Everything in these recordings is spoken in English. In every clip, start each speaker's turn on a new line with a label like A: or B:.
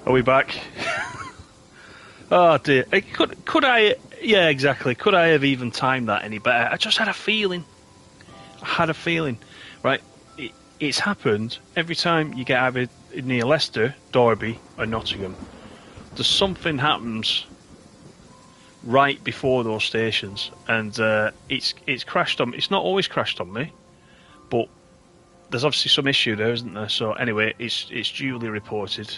A: Are we back? Oh dear. Could I? Yeah, exactly. Could I have even timed that any better? I just had a feeling. I had a feeling. Right. It's happened every time you get either near Leicester, Derby, or Nottingham. There's something happens right before those stations, and it's crashed on. It's not always crashed on me, but there's obviously some issue there, isn't there? So anyway, it's duly reported.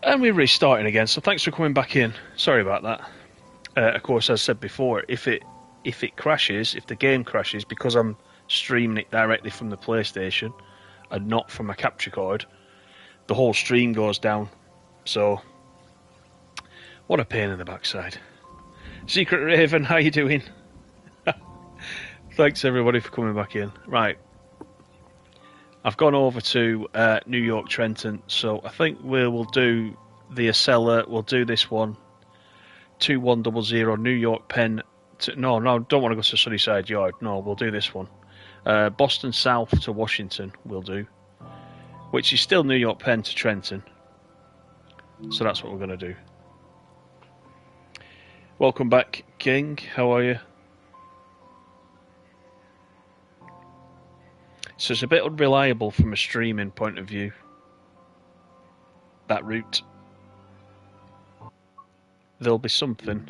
A: And we're restarting again, so thanks for coming back in. Sorry about that. Of course, as I said before, if it crashes, if the game crashes, because I'm streaming it directly from the PlayStation and not from a capture card, the whole stream goes down. So, what a pain in the backside. Secret Raven, how you doing? Thanks everybody for coming back in. Right. I've gone over to New York Trenton, so I think we'll do the Acela. We'll do this one. 2100 New York Penn. No, don't want to go to Sunnyside Yard. No, we'll do this one. Boston South to Washington, we'll do. Which is still New York Penn to Trenton. So that's what we're going to do. Welcome back, King. How are you? So it's a bit unreliable from a streaming point of view, that route. There'll be something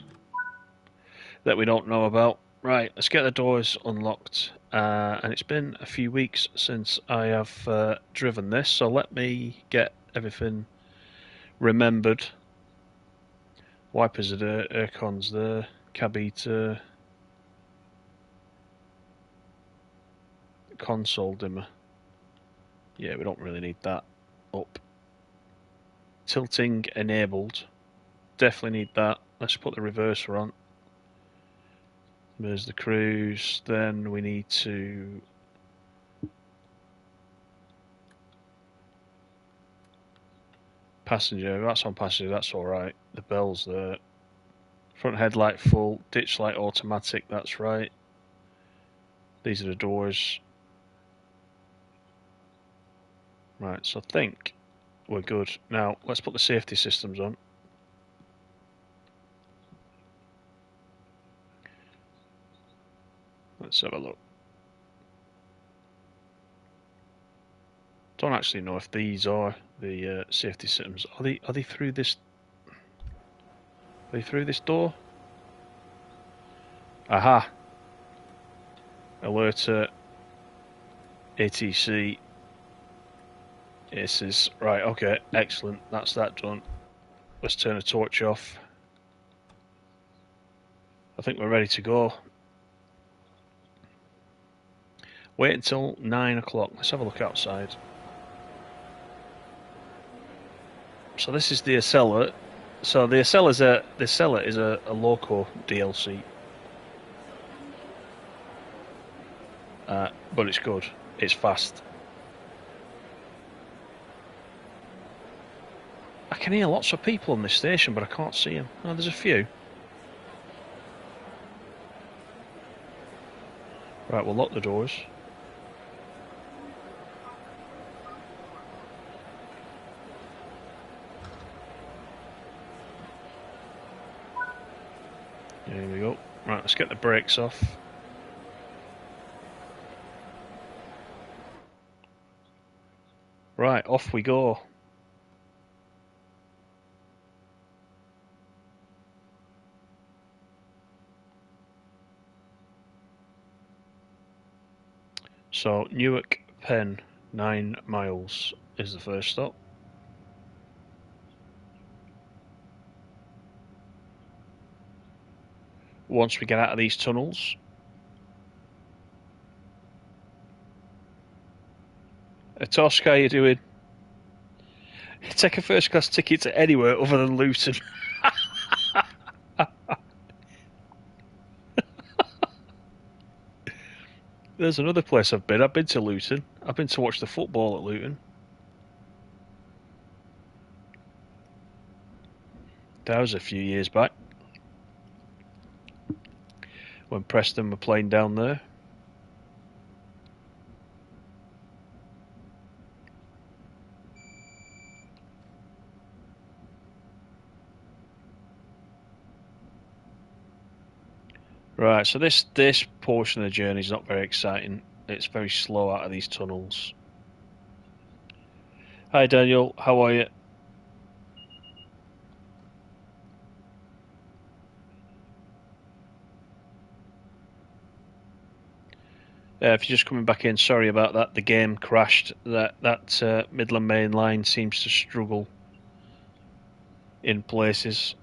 A: that we don't know about. Right, let's get the doors unlocked. And it's been a few weeks since I have driven this, so let me get everything remembered. Wipers are there, aircon's there, cab heater, console dimmer. Yeah, we don't really need that. Up. Tilting enabled. Definitely need that. Let's put the reverser on. There's the cruise. Then we need to passenger. That's on passenger. That's all right. The bell's there. Front headlight full. Ditch light automatic. That's right. These are the doors. Right, so I think we're good. Now, let's put the safety systems on. Let's have a look. Don't actually know if these are the safety systems. Are they through this? Are they through this door? Aha! Alerter. ATC. Aces. Right, okay, excellent. That's that done. Let's turn the torch off. I think we're ready to go. Wait until 9 o'clock. Let's have a look outside. So this is the Acela. So the Acela is a loco DLC. But it's good. It's fast. I can hear lots of people on this station, but I can't see them. Oh, there's a few. Right, we'll lock the doors. There we go. Right, let's get the brakes off. Right, off we go. So, Newark Penn, 9 miles is the first stop. Once we get out of these tunnels, Tosk, how you doing? Take a first class ticket to anywhere other than Luton. There's another place I've been. I've been to Luton. I've been to watch the football at Luton. That was a few years back when Preston were playing down there. Right, so this portion of the journey is not very exciting. It's very slow out of these tunnels. Hi Daniel, how are you? If you're just coming back in, sorry about that. The game crashed. That Midland Main Line seems to struggle in places.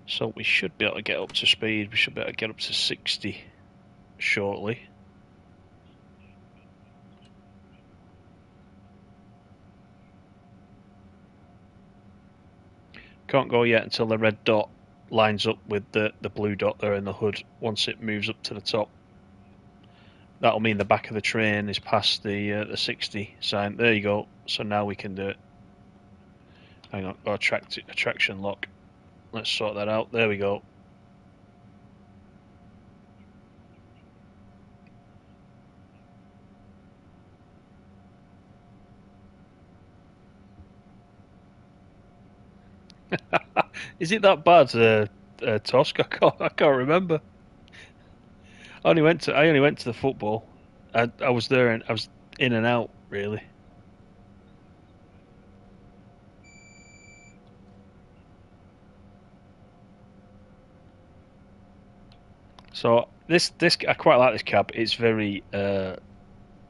A: So we should be able to get up to speed. We should be able to get up to 60 shortly. Can't go yet until the red dot lines up with the blue dot there in the hood. Once it moves up to the top, that'll mean the back of the train is past the 60 sign. There you go. So now we can do it. Hang on, got attraction lock. Let's sort that out. There we go. Is it that bad, Tosk? I can't remember. I only went to the football. I was there and I was in and out really. So this I quite like this cab. It's very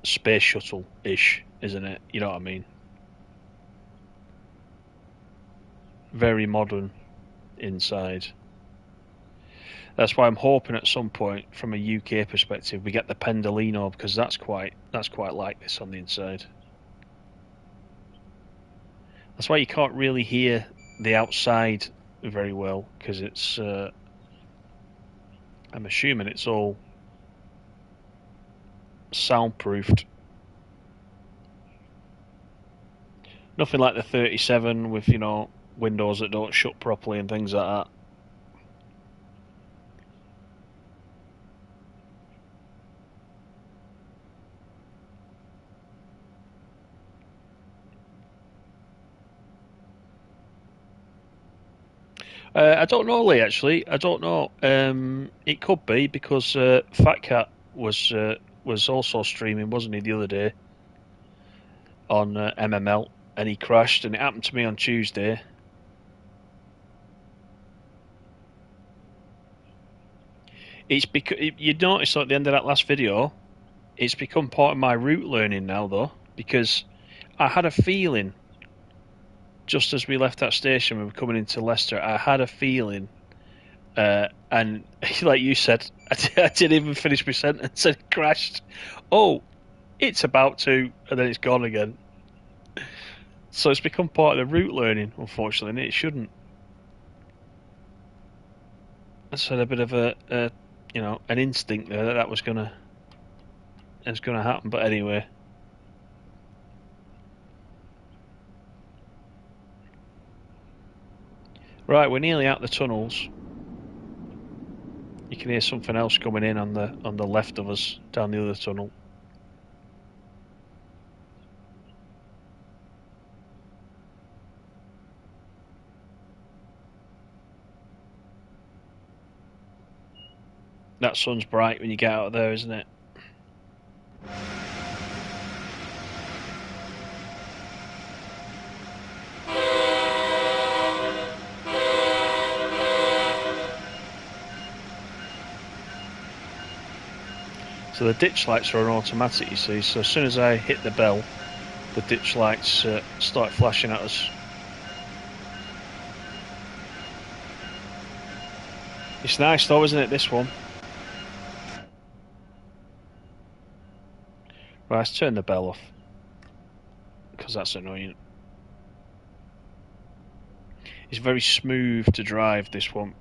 A: space shuttle ish, isn't it? You know what I mean? Very modern inside. That's why I'm hoping at some point, from a UK perspective, we get the Pendolino because that's quite like this on the inside. That's why you can't really hear the outside very well because it's. I'm assuming it's all soundproofed. Nothing like the 37 with windows that don't shut properly and things like that. I don't know, Lee. Actually, I don't know. It could be because Fat Cat was also streaming, wasn't he, the other day on MML, and he crashed, and it happened to me on Tuesday. It's because you'd notice at the end of that last video, it's become part of my route learning now, though, because I had a feeling just as we left that station, we were coming into Leicester. I had a feeling. And like you said, I didn't even finish my sentence. It crashed. Oh, it's about to, and then it's gone again. So it's become part of the route learning, unfortunately, and it shouldn't. I just had a bit of an instinct there that was gonna happen. But anyway, right, we're nearly out the tunnels. You can hear something else coming in on the left of us down the other tunnel. That sun's bright when you get out of there, isn't it? So the ditch lights are on automatic, you see. So as soon as I hit the bell, the ditch lights start flashing at us. It's nice though, isn't it, this one? Right, let's turn the bell off, because that's annoying. It's very smooth to drive, this one.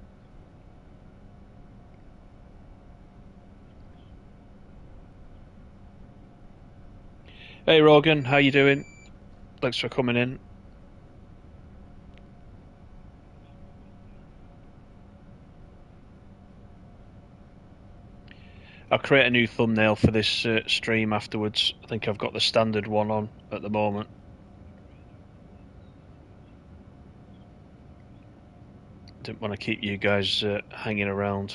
A: Hey Rogan, how you doing? Thanks for coming in. I'll create a new thumbnail for this stream afterwards. I think I've got the standard one on at the moment. Didn't want to keep you guys hanging around.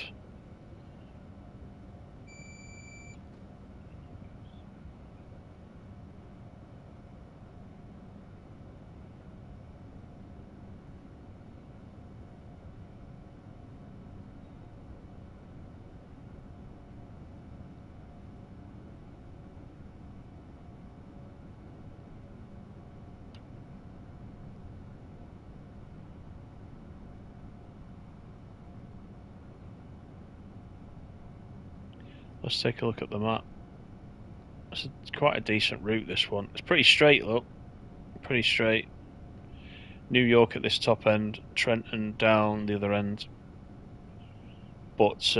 A: Let's take a look at the map. It's quite a decent route, this one. It's pretty straight, look. Pretty straight. New York at this top end, Trenton down the other end. But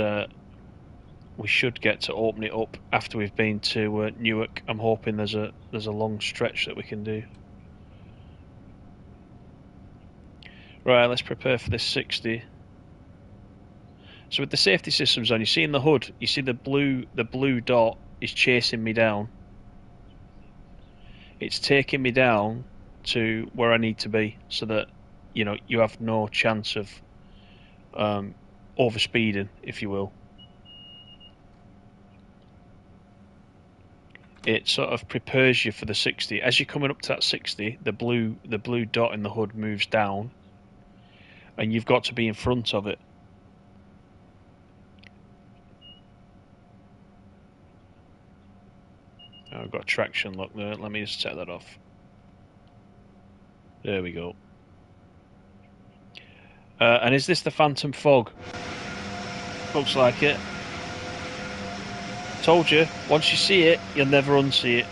A: we should get to open it up after we've been to Newark. I'm hoping there's a long stretch that we can do. Right, let's prepare for this 60. So with the safety systems on, you see in the hood, you see the blue dot is chasing me down. It's taking me down to where I need to be, so that you have no chance of overspeeding, if you will. It sort of prepares you for the 60. As you're coming up to that 60, the blue dot in the hood moves down, and you've got to be in front of it. Oh, I've got traction lock there. Let me just set that off. There we go. And is this the Phantom Fog? Looks like it. Told you, once you see it, you'll never unsee it.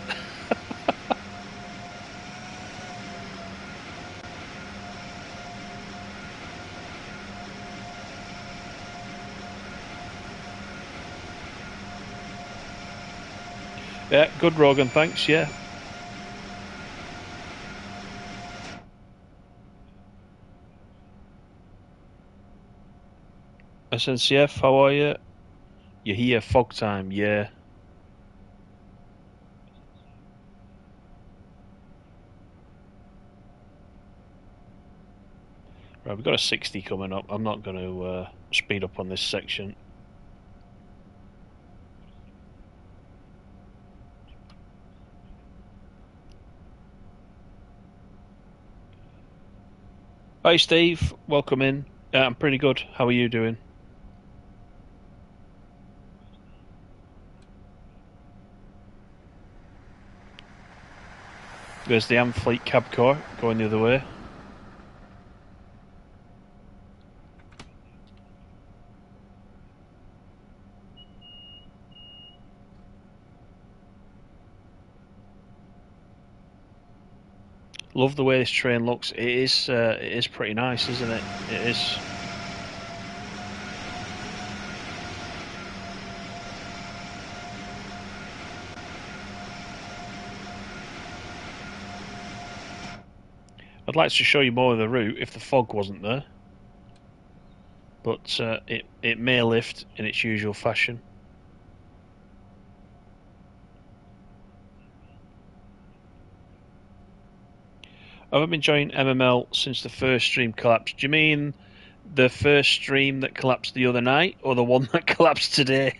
A: Yeah, good Rogan, thanks, yeah. SNCF, how are you? You're here, fog time, yeah. Right, we've got a 60 coming up. I'm not going to speed up on this section. Hi Steve, welcome in. I'm pretty good. How are you doing? There's the Amfleet cab car going the other way. Love the way this train looks. It is pretty nice, isn't it? It is. I'd like to show you more of the route if the fog wasn't there, but it may lift in its usual fashion. I haven't been enjoying MML since the first stream collapsed. Do you mean the first stream that collapsed the other night, or the one that collapsed today?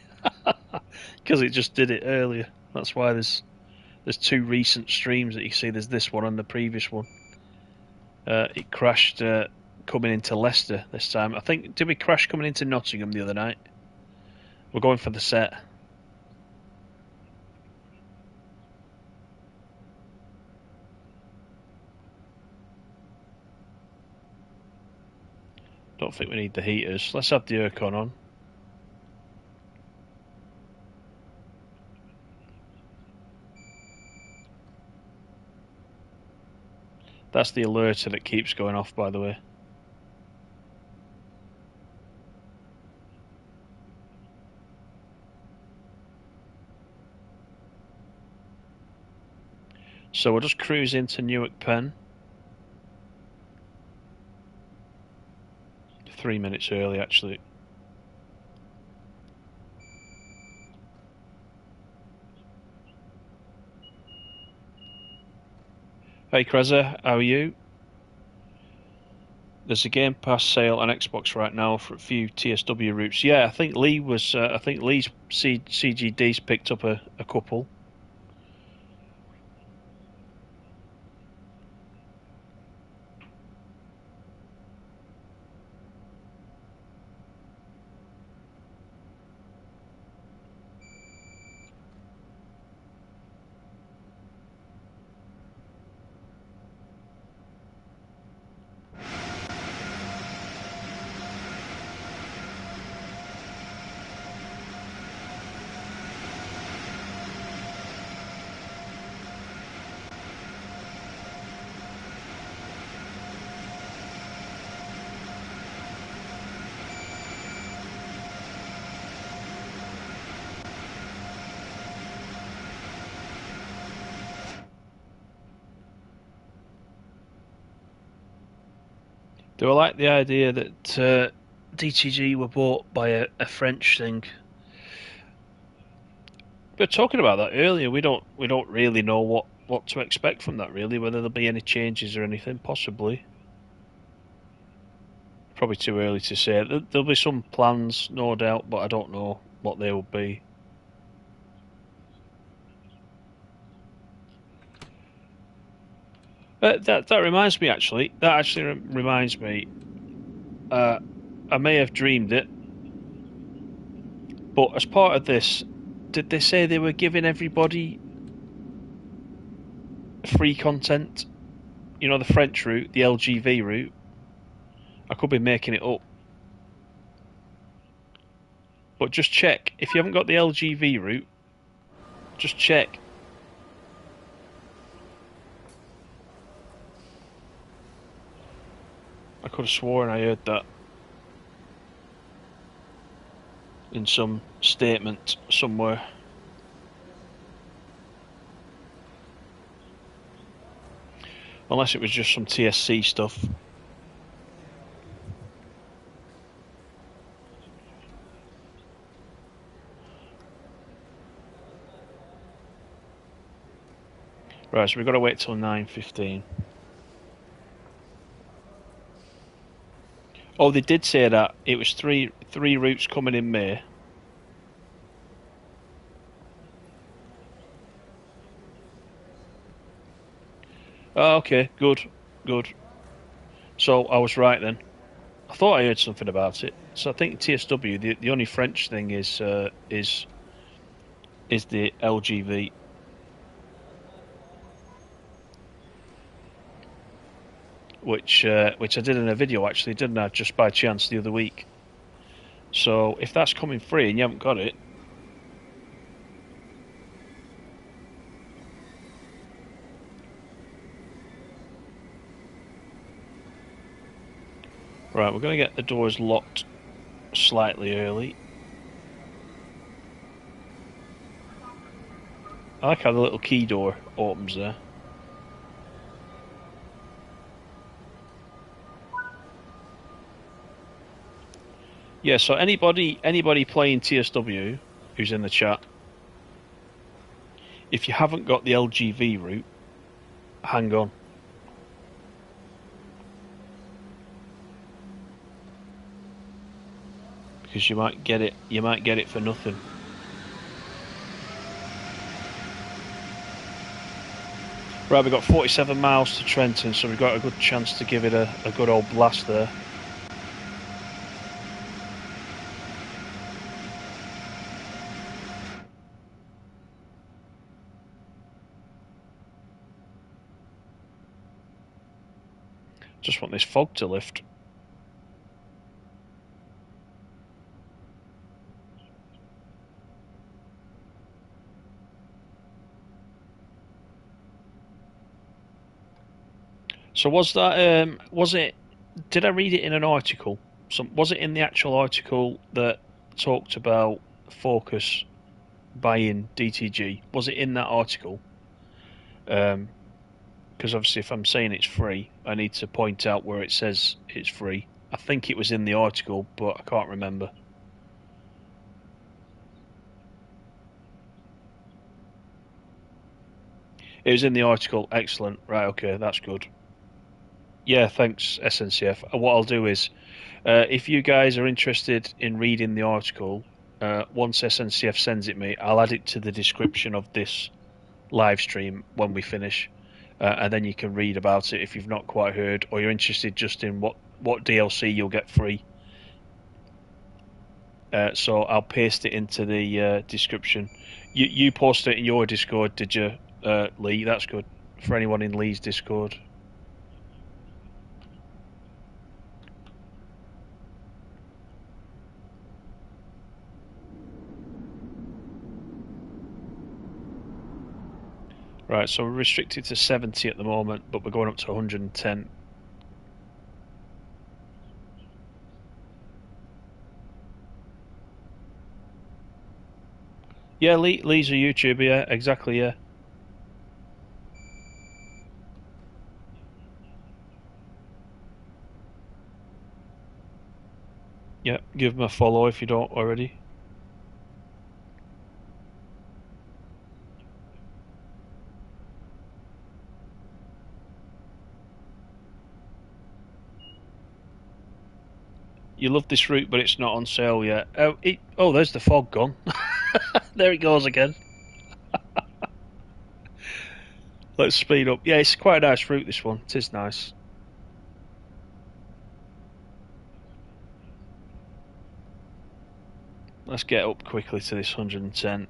A: Because it just did it earlier. That's why there's two recent streams that you see. There's this one and the previous one. It crashed coming into Leicester this time. I think, did we crash coming into Nottingham the other night? We're going for the set. Don't think we need the heaters. Let's have the aircon on. That's the alerter that keeps going off, by the way. So we'll just cruise into Newark Penn. 3 minutes early, actually. Hey Kreza, how are you? There's a Game Pass sale on Xbox right now for a few TSW routes. Yeah, I think Lee was. I think Lee's CGD's picked up a couple. Do I like the idea that DTG were bought by a French thing? We were talking about that earlier. We don't really know what to expect from that. Really, whether there'll be any changes or anything. Possibly. Probably too early to say. There'll be some plans, no doubt, but I don't know what they will be. That reminds me, actually. That actually reminds me. Uh, I may have dreamed it, but as part of this, did they say they were giving everybody free content? You know, the French route, the LGV route. I could be making it up, but just check if you haven't got the LGV route. Just check. I could have sworn I heard that in some statement somewhere. Unless it was just some TSC stuff. Right, so we've got to wait till 9:15. Oh, they did say that it was three routes coming in May. Oh, okay, good. So I was right then. I thought I heard something about it. So I think TSW, the only French thing is the LGV. Which I did in a video actually, didn't I? Just by chance the other week. So if that's coming free and you haven't got it, right, we're going to get the doors locked slightly early. I like how the little key door opens there. Yeah, so anybody playing TSW who's in the chat, if you haven't got the LGV route, hang on. Because you might get it for nothing. Right, we've got 47 miles to Trenton, so we've got a good chance to give it a good old blast there. Just want this fog to lift. So was that was it? Did I read it in an article? Was it in the actual article that talked about Focus buying DTG? Was it in that article? Because obviously, if I'm saying it's free, I need to point out where it says it's free. I think it was in the article, but I can't remember. It was in the article. Excellent. Right, okay, that's good. Yeah, thanks, SNCF. What I'll do is, if you guys are interested in reading the article, once SNCF sends it me, I'll add it to the description of this live stream when we finish, and then you can read about it if you've not quite heard, or you're interested just in what DLC you'll get free. So I'll paste it into the description. You posted it in your Discord, did you, Lee? That's good for anyone in Lee's Discord. Right, so we're restricted to 70 at the moment, but we're going up to 110. Yeah, Lee's a YouTuber, yeah, exactly, yeah. Yeah, give him a follow if you don't already. You love this route, but it's not on sale yet. Oh, there's the fog gone. There it goes again. Let's speed up. Yeah, it's quite a nice route, this one. It is nice. Let's get up quickly to this 110.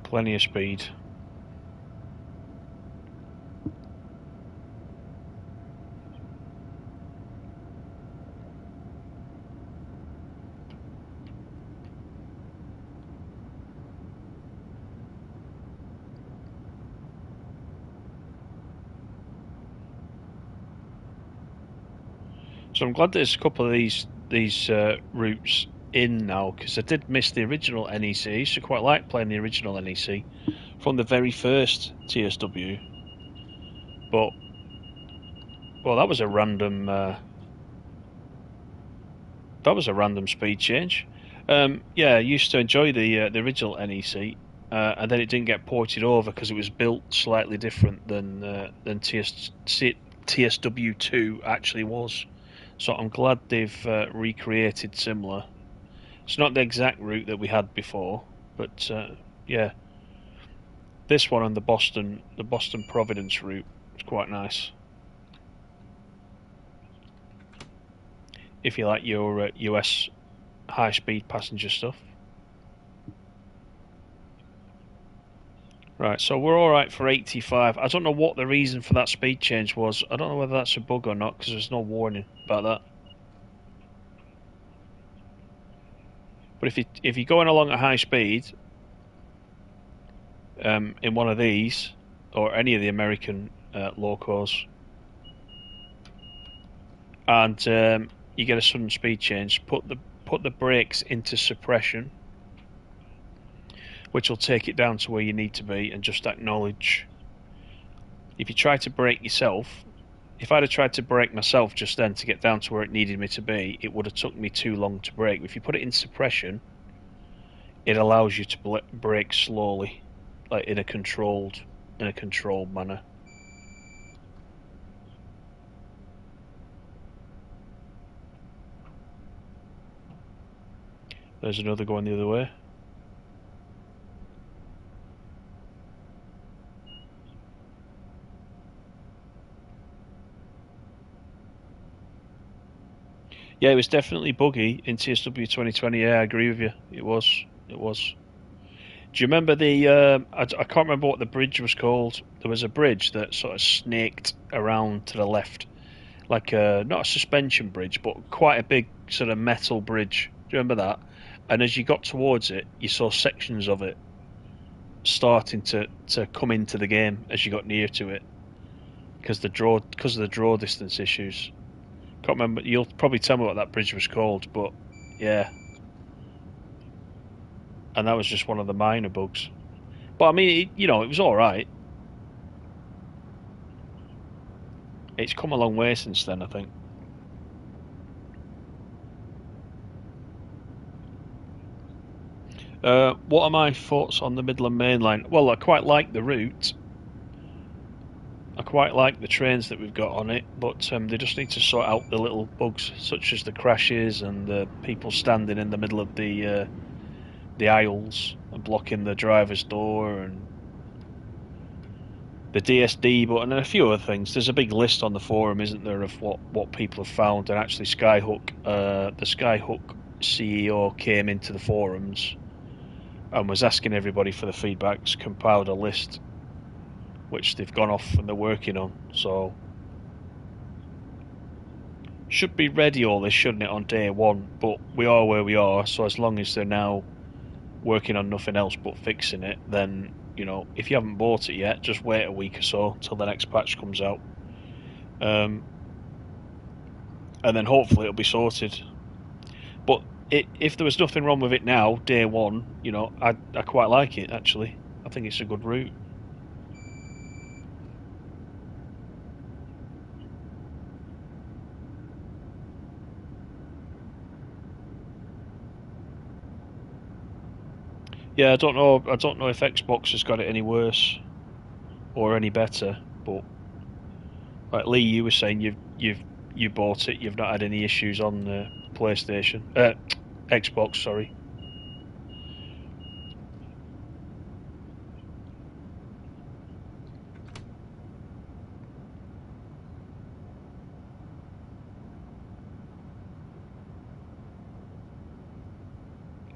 A: Plenty of speed. So I'm glad there's a couple of these routes in now, because I did miss the original NEC. I used to quite like playing the original NEC from the very first TSW. But well, that was a random speed change. Yeah, I used to enjoy the original NEC, and then it didn't get ported over because it was built slightly different than TSW2 actually was. So I'm glad they've recreated similar. It's not the exact route that we had before, but yeah, this one and the Boston Providence route is quite nice. If you like your US high-speed passenger stuff. Right, so we're all right for 85. I don't know what the reason for that speed change was. I don't know whether that's a bug or not, because there's no warning about that. But if you're going along at high speed in one of these or any of the American locos, and you get a sudden speed change, put the brakes into suppression, which will take it down to where you need to be, and just acknowledge. If you try to brake yourself, if I'd have tried to brake myself just then to get down to where it needed me to be, it would have took me too long to brake. If you put it in suppression, it allows you to brake slowly, like in a controlled manner. There's another going the other way. Yeah, it was definitely buggy in TSW 2020. Yeah, I agree with you. It was. It was. Do you remember the? I can't remember what the bridge was called. There was a bridge that sort of snaked around to the left, like not a suspension bridge, but quite a big sort of metal bridge. Do you remember that? and as you got towards it, you saw sections of it starting to come into the game as you got near to it because of the draw distance issues. Can't remember. You'll probably tell me what that bridge was called, but yeah, and that was just one of the minor bugs. But I mean, it was all right. It's come a long way since then, I think. What are my thoughts on the Midland Main Line? Well, I quite like the route. I quite like the trains that we've got on it, but they just need to sort out the little bugs, such as the crashes and the people standing in the middle of the aisles and blocking the driver's door, and the DSD button, and a few other things. There's a big list on the forum, isn't there, of what people have found, and actually the Skyhook CEO came into the forums and was asking everybody for the feedbacks, compiled a list which they've gone off and they're working on. So should be ready all this, shouldn't it, on day one? But we are where we are, so as long as they're now working on nothing else but fixing it, then if you haven't bought it yet, just wait a week or so till the next patch comes out, and then hopefully it'll be sorted. But if there was nothing wrong with it now, day one, I quite like it actually. I think it's a good route. Yeah, I don't know. I don't know if Xbox has got it any worse or any better, but like Lee, you were saying you bought it. You've not had any issues on the PlayStation, Xbox. Sorry.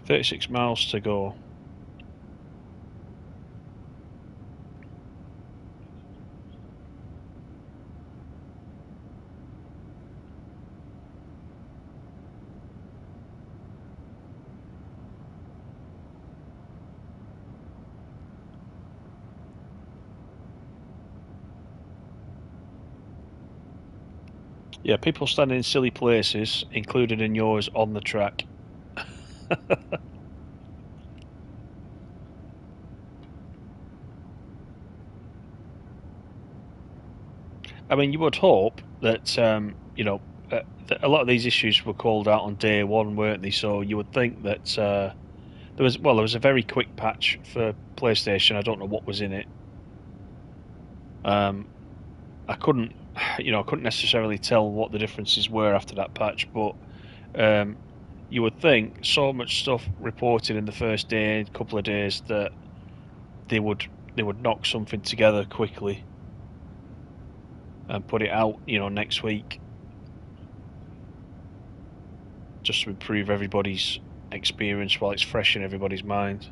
A: $36 miles to go. Yeah, people standing in silly places, included in yours, on the track. I mean, you would hope that that a lot of these issues were called out on day one, weren't they? So you would think that there was a very quick patch for PlayStation. I don't know what was in it. Um, I couldn't, I couldn't necessarily tell what the differences were after that patch, but um, you would think so much stuff reported in the first day, couple of days, that they would knock something together quickly and put it out, next week, just to improve everybody's experience while it's fresh in everybody's mind.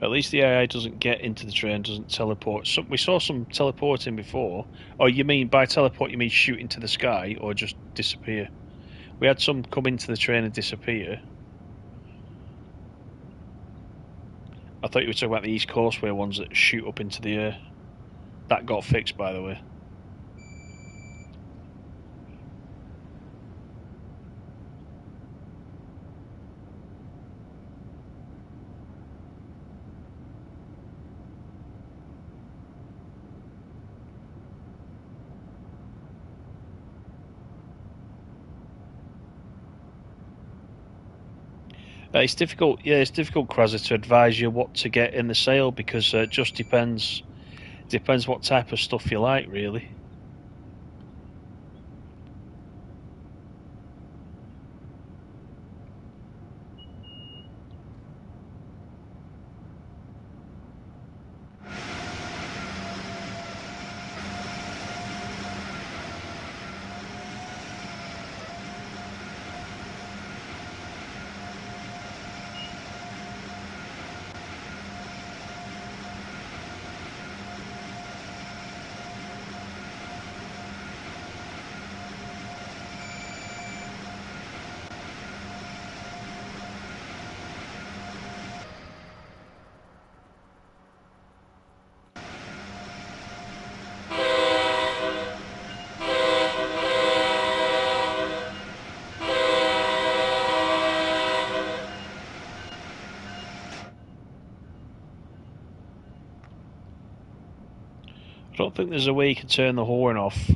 A: At least the AI doesn't get into the train, doesn't teleport. We saw some teleporting before. Oh, you mean by teleport, you mean shoot into the sky or just disappear? We had some come into the train and disappear. I thought you were talking about the East Coastway ones that shoot up into the air. That got fixed, by the way. It's difficult, yeah, it's difficult, Krasser, to advise you what to get in the sale because it just depends what type of stuff you like, really. I don't think there's a way you can turn the horn off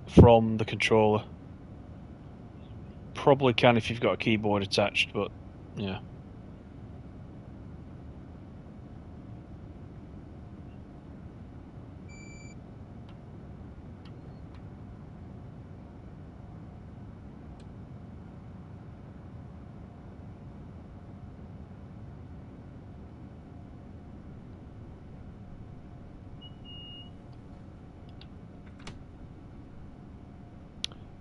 A: from the controller. Probably can if you've got a keyboard attached, but yeah.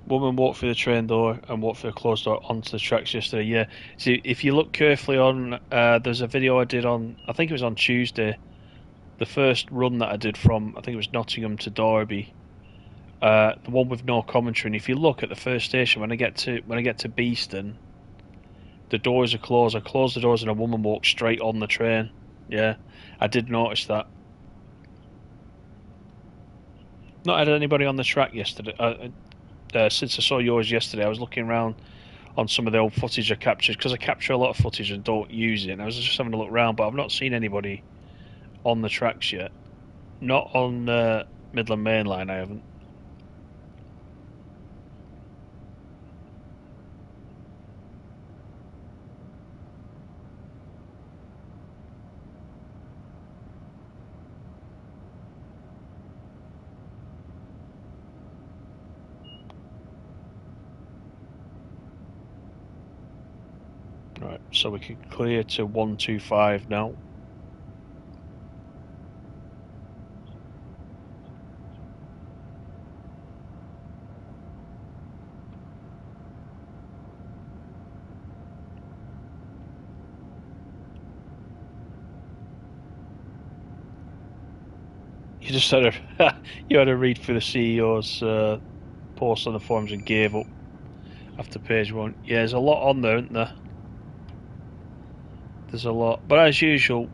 A: Woman walked through the train door and walked through a closed door onto the tracks yesterday. Yeah. See, if you look carefully on, there's a video I did on, I think it was on Tuesday, the first run that I did from, I think it was Nottingham to Derby, the one with no commentary. And if you look at the first station, when I get to Beeston, the doors are closed. I close the doors and a woman walks straight on the train. Yeah, I did notice that. Not had anybody on the track yesterday. Since I saw yours yesterday, I was looking around on some of the old footage I captured because I capture a lot of footage and don't use it. And I was just having a look around, but I've not seen anybody on the tracks yet. Not on Midland Main Line, I haven't. Right, so we can clear to 125 now. You just had to read through the CEO's post on the forums and gave up after page one. Yeah, there's a lot on there, isn't there? There's a lot, but as usual,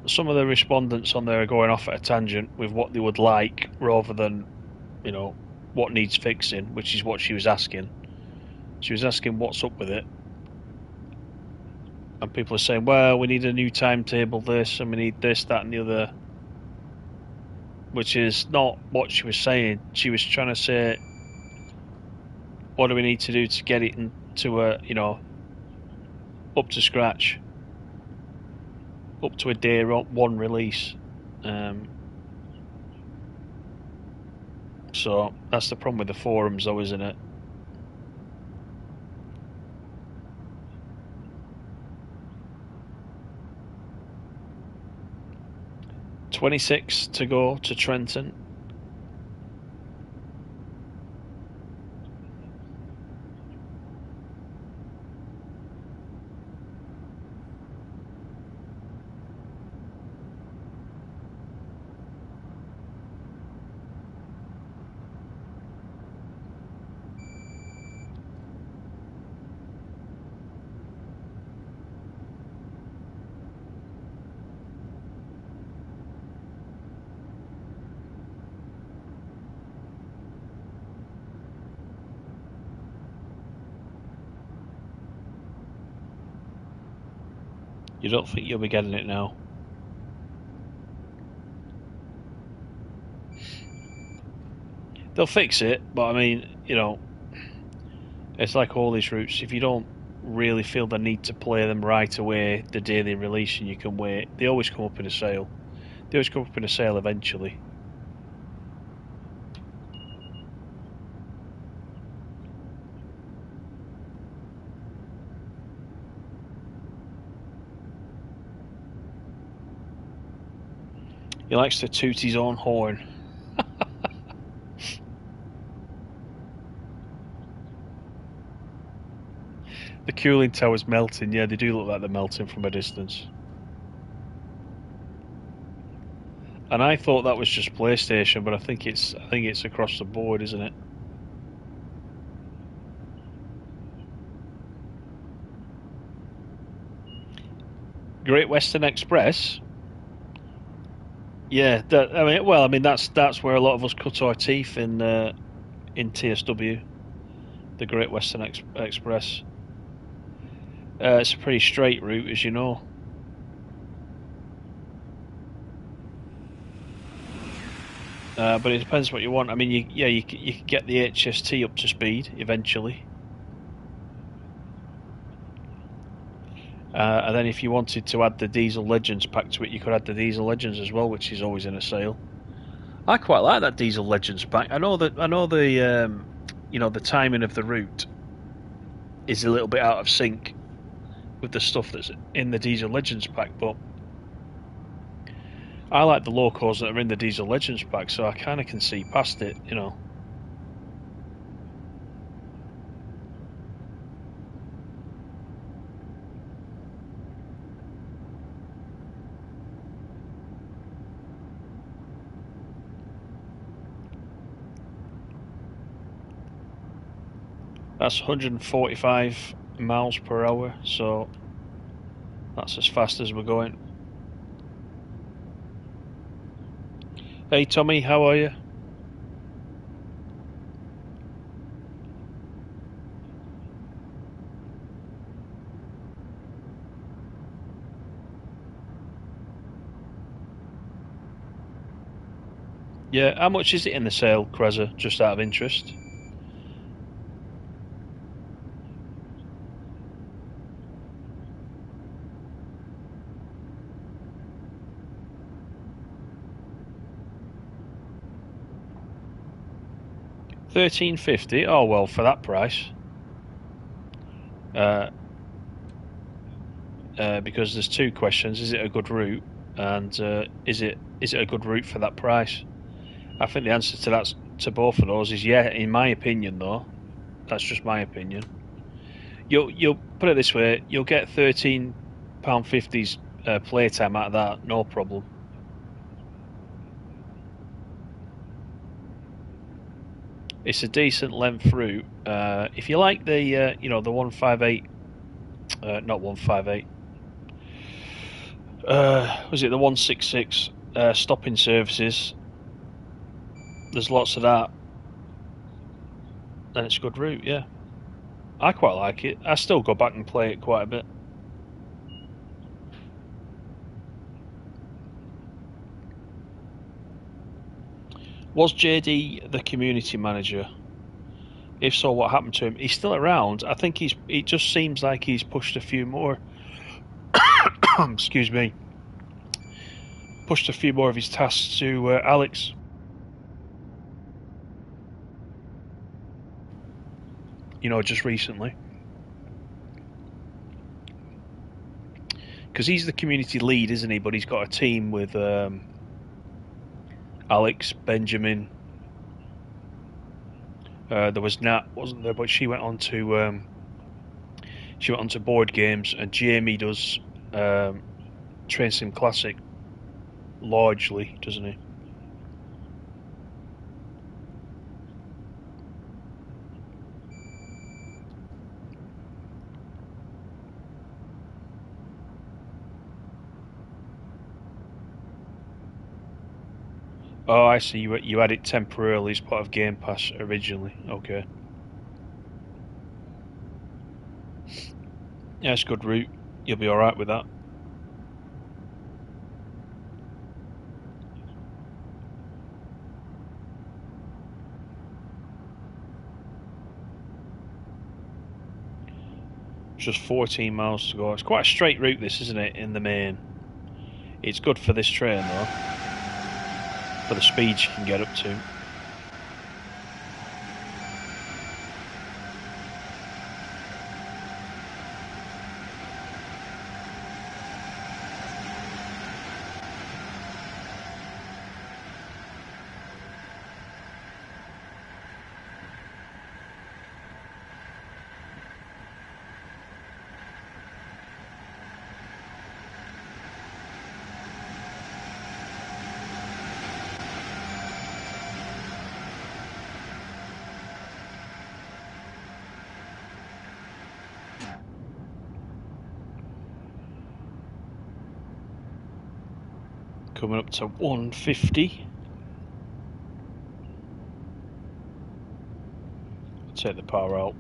A: some of the respondents on there are going off at a tangent with what they would like rather than, what needs fixing, which is what she was asking. She was asking what's up with it, and people are saying, well, we need a new timetable, this, and we need this, that, and the other, which is not what she was saying. She was trying to say, what do we need to do to get it into up to scratch, up to a day one release. So that's the problem with the forums, though, isn't it? $26 to go to Trenton. You don't think you'll be getting it now? They'll fix it, but I mean, it's like all these routes. If you don't really feel the need to play them right away the day they release and you can wait, they always come up in a sale. They always come up in a sale eventually. He likes to toot his own horn. The cooling tower's melting. Yeah, they do look like they're melting from a distance. And I thought that was just PlayStation, but I think it's across the board, isn't it? Great Western Express. Yeah, that's where a lot of us cut our teeth in TSW, the Great Western Express. It's a pretty straight route, as you know. But it depends what you want. I mean, you could get the HST up to speed eventually. And then if you wanted to add the Diesel Legends pack to it, you could add the Diesel Legends as well, which is always in a sale. I quite like that Diesel Legends pack. I know the the timing of the route is a little bit out of sync with the stuff that's in the Diesel Legends pack, but I like the locos that are in the Diesel Legends pack, so I kind of can see past it, you know. That's 145 miles per hour, so that's as fast as we're going. Hey Tommy, how are you? Yeah, how much is it in the sale, Kreza, just out of interest? $13.50. Oh well, for that price. Because there's two questions: is it a good route, and is it a good route for that price? I think the answer to that, to both of those, is yeah. In my opinion, though, that's just my opinion. You'll put it this way: you'll get £13.50's playtime out of that, no problem. It's a decent length route. If you like the the 158, not 158. Was it the 166 stopping services? There's lots of that, and it's a good route. Yeah, I quite like it. I still go back and play it quite a bit. Was JD the community manager? If so, what happened to him? He's still around. I think he's. It just seems like he's pushed a few more. Excuse me. Pushed a few more of his tasks to Alex. Just recently. Because he's the community lead, isn't he? But he's got a team with Alex, Benjamin. There was Nat, wasn't there? But she went on to board games, and Jamie does Train Sim Classic largely, doesn't he? Oh, I see. You had it temporarily as part of Game Pass originally. Okay. Yeah, it's a good route. You'll be all right with that. It's just 14 miles to go. It's quite a straight route, this, isn't it? In the main, it's good for this train though, for the speed you can get up to. Coming up to 150. Take the power out.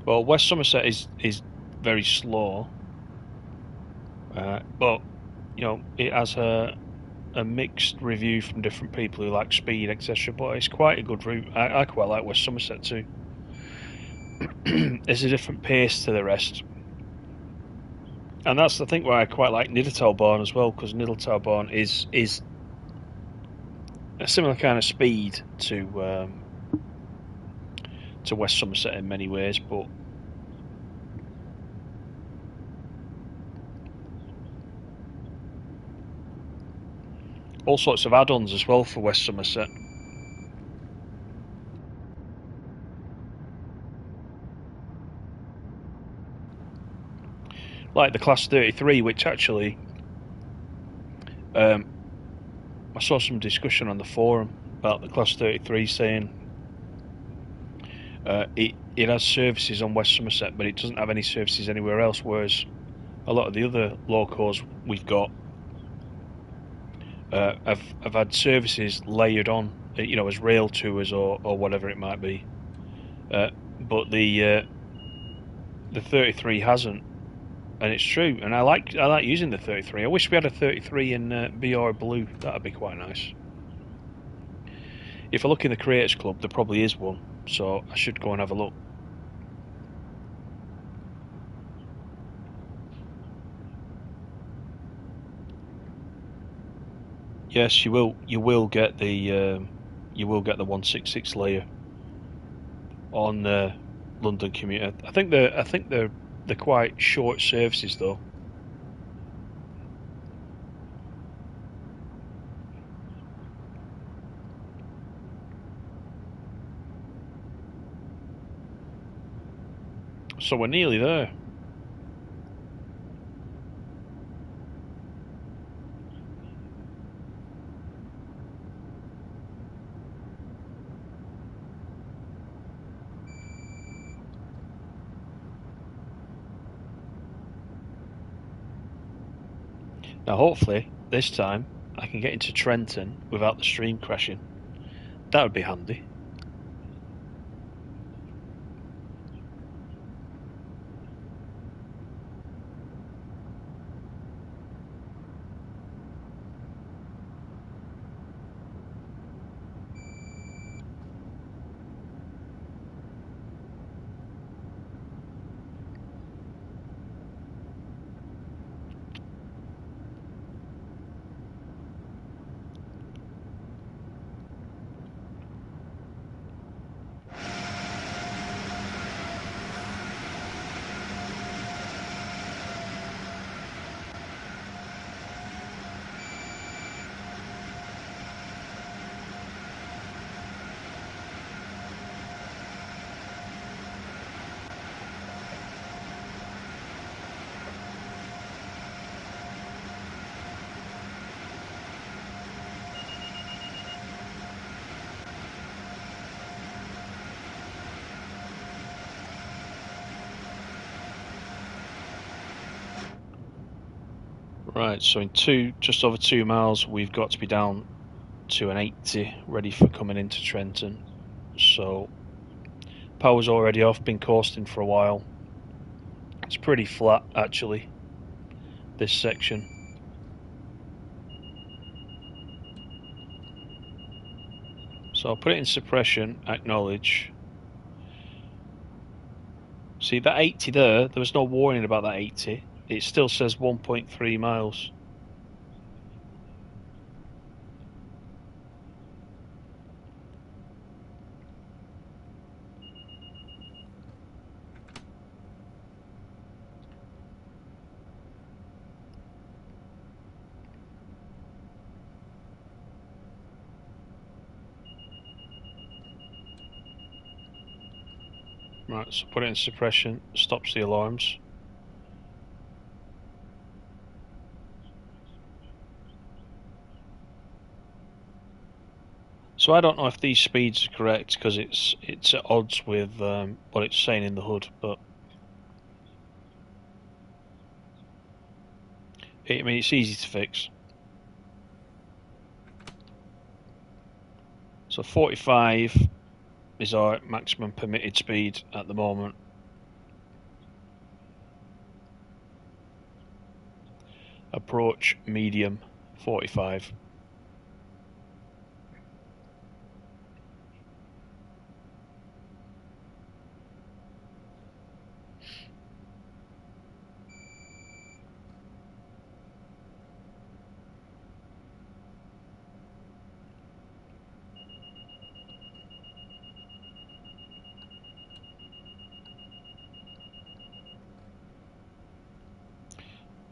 A: Well, West Somerset is very slow, but you know it has a mixed review from different people who like speed, etc. But it's quite a good route. I quite like West Somerset too. There's a different pace to the rest, and that's the thing why I quite like Nidderdale as well, because Nidderdale is a similar kind of speed to West Somerset in many ways, but all sorts of add-ons as well for West Somerset. Like the Class 33, which actually um, I saw some discussion on the forum about the Class 33 saying it has services on West Somerset, but it doesn't have any services anywhere else, whereas a lot of the other locos we've got have had services layered on, you know, as rail tours or whatever it might be. But the 33 hasn't, and it's true. And I like using the 33. I wish we had a 33 in BR Blue. That'd be quite nice. If I look in the Creators Club, there probably is one, so I should go and have a look. Yes, you will. You will get the 166 layer on London Commuter. I think they're quite short services though. So we're nearly there. Now, hopefully, this time I can get into Trenton without the stream crashing. That would be handy. Right, so in just over 2 miles, we've got to be down to an 80, ready for coming into Trenton. So power's already off, been coasting for a while. It's pretty flat actually, this section. So I'll put it in suppression, acknowledge. See that 80 there was no warning about that 80. It still says 1.3 miles. Right, so put it in suppression, stops the alarms. So I don't know if these speeds are correct because it's at odds with what it's saying in the HUD, but I mean it's easy to fix. So 45 is our maximum permitted speed at the moment. Approach medium 45.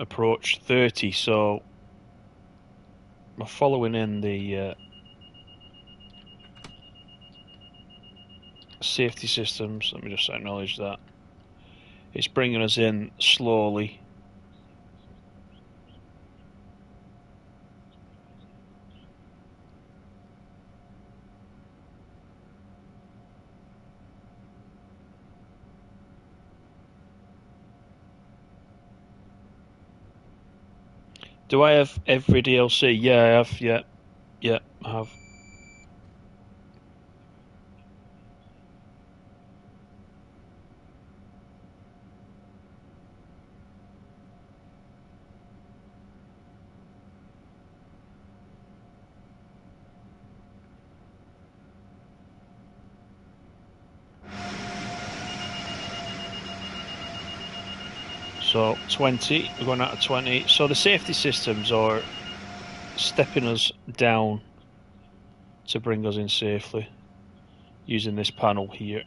A: Approach 30, so we're following in the safety systems. Let me just acknowledge that. It's bringing us in slowly. Do I have every DLC? Yeah, I have. Yeah, I have. So 20, we're going out of 20. So the safety systems are stepping us down to bring us in safely using this panel here.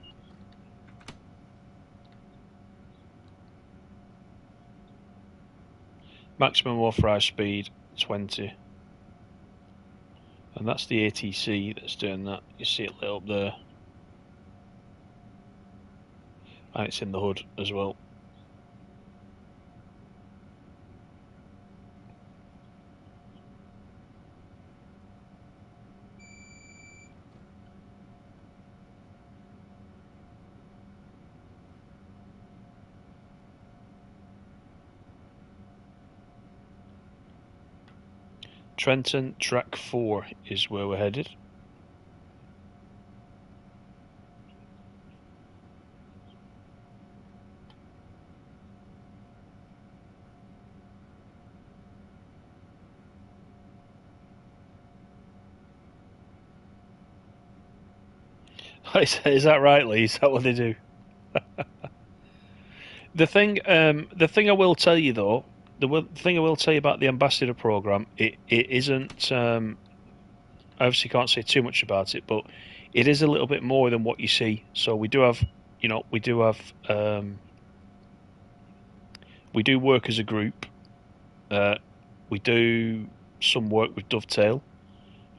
A: Maximum authorized speed 20. And that's the ATC that's doing that. You see it lit up there. And it's in the hood as well. Trenton, track 4 is where we're headed. Is that right, Lee? Is that what they do? The thing I will tell you though, the thing I will tell you about the ambassador program, it isn't. I obviously can't say too much about it, but it is a little bit more than what you see. So we do have, we do work as a group. We do some work with Dovetail,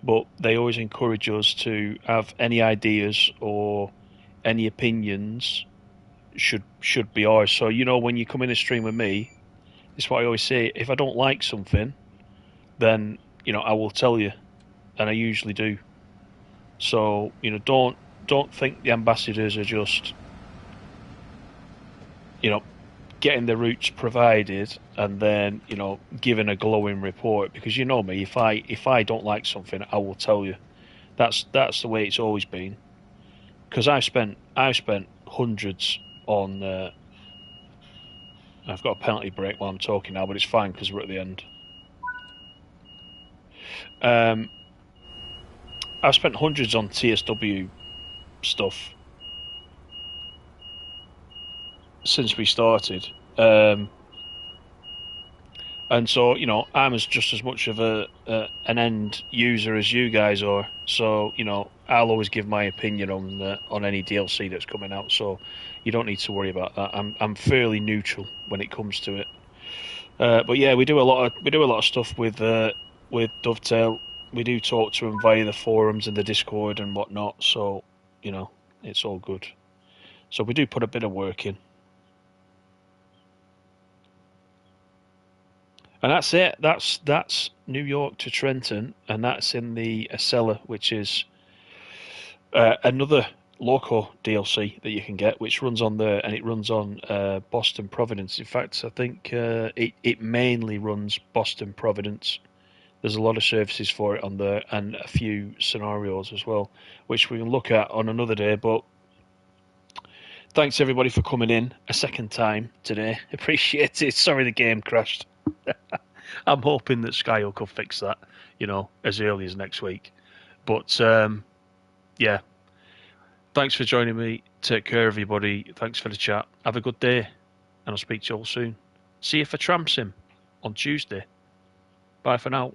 A: but they always encourage us to have any ideas or any opinions should be ours. So when you come in a stream with me, it's what I always say. If I don't like something, then I will tell you, and I usually do. So don't think the ambassadors are just getting the routes provided and then giving a glowing report, because you know me, if I don't like something, I will tell you. That's the way it's always been, because I've spent hundreds on I've got a penalty break while I'm talking now, but it's fine because we're at the end. I've spent hundreds on TSW stuff since we started, and so I'm just as much of an end user as you guys are. So I'll always give my opinion on any DLC that's coming out. So you don't need to worry about that. I'm fairly neutral when it comes to it. But yeah, we do a lot of stuff with Dovetail. We do talk to them via the forums and the Discord and whatnot. So it's all good. So we do put a bit of work in. And that's it. That's New York to Trenton, and that's in the Acela, which is another local DLC that you can get, which runs on there, and it runs on Boston Providence. In fact, I think it mainly runs Boston Providence. There's a lot of services for it on there, and a few scenarios as well, which we can look at on another day. But thanks everybody for coming in a second time today. Appreciate it. Sorry the game crashed. I'm hoping that Sky could fix that, as early as next week. But yeah, thanks for joining me. Take care, everybody. Thanks for the chat. Have a good day, and I'll speak to you all soon. See you for Tramsim on Tuesday. Bye for now.